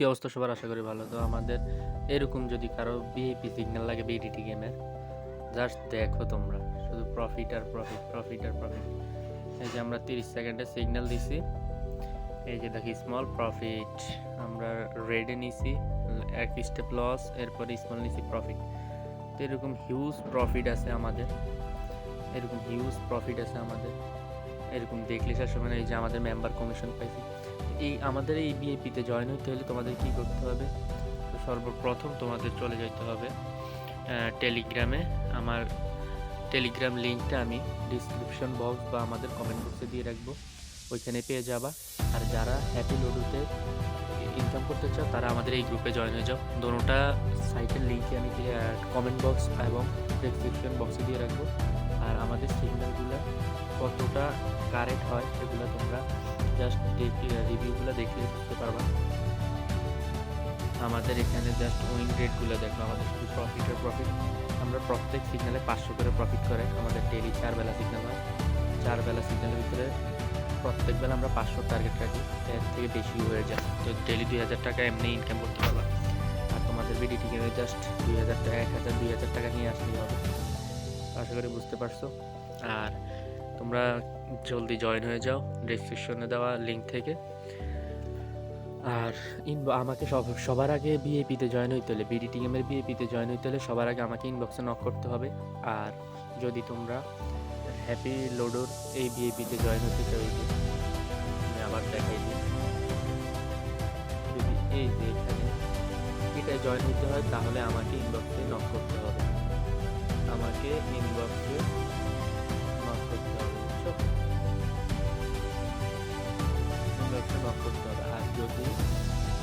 কি অবস্থা সবার? আশা করি ভালো। তো আমাদের এরকম যদি কারো ভিআইপি সিগন্যাল লাগে বিডিটি গেমের, জাস্ট দেখো তোমরা, শুধু প্রফিট আর প্রফিট, প্রফিট আর প্রফিট। এই যে আমরা 30 সেকেন্ডে সিগন্যাল দিছি, এই যে দেখি স্মল প্রফিট, আমরা রেডে নিছি এক স্টেপ লস, এরপরে স্মল নিছি প্রফিট। তো এরকম হিউজ প্রফিট আছে আমাদের, এরকম হিউজ প্রফিট আছে আমাদের, এরকম দেখলে শেষ হবে না। এই যে আমাদের মেম্বার কমিশন পাইছি। এই আমাদের এই বিএপিতে জয়েন হতে হলে তোমাদের কি করতে হবে? তো সর্বপ্রথম তোমাদের চলে যেতে হবে টেলিগ্রামে। আমার টেলিগ্রাম লিঙ্কটা আমি ডিসক্রিপশন বক্স বা আমাদের কমেন্ট বক্সে দিয়ে রাখবো, ওইখানে পেয়ে যাবা। আর যারা হ্যাপি লুডুতে ইনকাম করতে চাও তারা আমাদের এই গ্রুপে জয়েন হয়ে যাও। দোনোটা সাইটের লিঙ্কে আমি কমেন্ট বক্স এবং ডেসক্রিপশন বক্সে দিয়ে রাখবো। আর আমাদের সিগন্যালগুলো কতটা কারেক্ট হয় সেগুলো তোমরা জাস্ট রিভিউগুলো দেখলে বুঝতে পারবা। আমাদের এখানে জাস্ট উইন রেটগুলো দেখো, আমাদের শুধু প্রফিট আর প্রফিট। আমরা প্রত্যেক সিগন্যালে 500 করে প্রফিট করে। আমাদের ডেলি 4 বেলা সিগন্যাল হয়, 4 বেলা সিগন্যালের ভিতরে প্রত্যেক বেলা আমরা 500 টার্গেট রাখি, এর থেকে বেশি হয়ে যায়। তো ডেলি 2000 টাকা এমনি ইনকাম করতে পারবা। আর তোমাদের বিডিটি গেমে জাস্ট 2000 টাকা, 1000, 2000 টাকা নিয়ে আসলেই হবে। আশা করি বুঝতে পারছো। আর তোমরা জলদি জয়েন হয়ে যাও ডেসক্রিপশনে দেওয়া লিঙ্ক থেকে। আর আমাকে সবার আগে বিএপিতে জয়েন হইতে হলে, বিডিটি গেমের বিএপিতে জয়েন হইতে হলে সবার আগে আমাকে ইনবক্সে নক করতে হবে। আর যদি তোমরা হ্যাপি লোডোর এই বিএপিতে জয়েন হতে চাও, এই যে আমি আবার দেখাই দিই, যদি এই যে এখানে এটায় জয়েন হতে হয় তাহলে আমাকে ইনবক্সে নক করতে হবে, আমাকে ইনবক্সে নক করতে হবে, বুঝছো? ইনবক্সে নক করতে হবে। আর যদি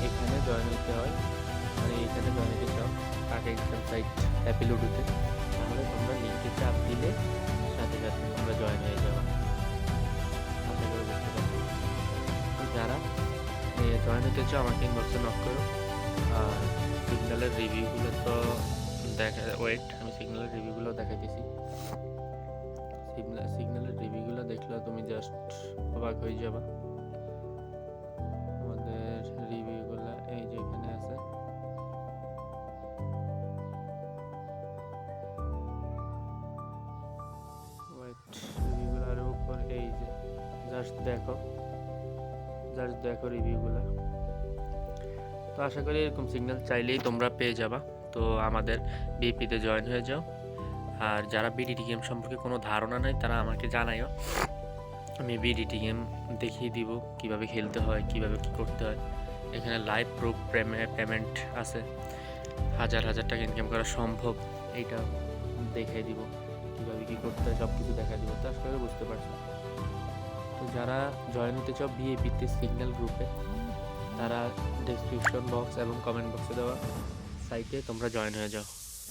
এখানে জয়েন হতে হয়, মানে এখানে জয়েন হতে চাও টাকা ইনকাম সাইট হ্যাপি লুডুতে, তাহলে তোমরা লিঙ্কে চাপ দিলে সাথে সাথে তোমরা জয়েন হয়ে যাবে। আশা করি বুঝতে পারছো। যারা জয়েন হতে চাও আমাকে ইনবক্সে নক করো। আর সিগন্যালের রিভিউগুলো তো দেখা, ওয়েট আমি সিগন্যালের রিভিউগুলো দেখাইতেছি। সিগন্যালের রিভিউগুলো দেখলে তুমি জাস্ট অবাক হয়ে যাবা। আমাদের রিভিউগুলো এই যে এখানে আছে, ওয়েট রিভিউগুলো আরো উপর, এই যে জাস্ট দেখো, জাস্ট দেখো রিভিউগুলো। তো আশা করি এরকম সিগন্যাল চাইলেই তোমরা পেয়ে যাবা। তো আমাদের বিপিতে জয়েন হয়ে যাও। আর যারা বিডিটি গেম সম্পর্কে কোনো ধারণা নাই তারা আমাকে জানাইও, আমি বিডিটি গেম দেখিয়ে দিব কিভাবে খেলতে হয়, কিভাবে কি করতে হয়। এখানে লাইভ প্রুফ পেমেন্ট আছে, হাজার হাজার টাকা ইনকাম করা সম্ভব, এইটা দেখিয়ে দিব কিভাবে কি করতে হয়, সব কিছু দেখা দিব। তো আশা করি বুঝতে পারছো। তো যারা জয়েন হতে চাও বিএপিতে সিগন্যাল গ্রুপে, তারা ডেসক্রিপশন বক্স এবং কমেন্ট বক্সে দেওয়া সাইটে তোমরা জয়েন হয়ে যাও।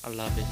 আল্লাহ হাফিজ।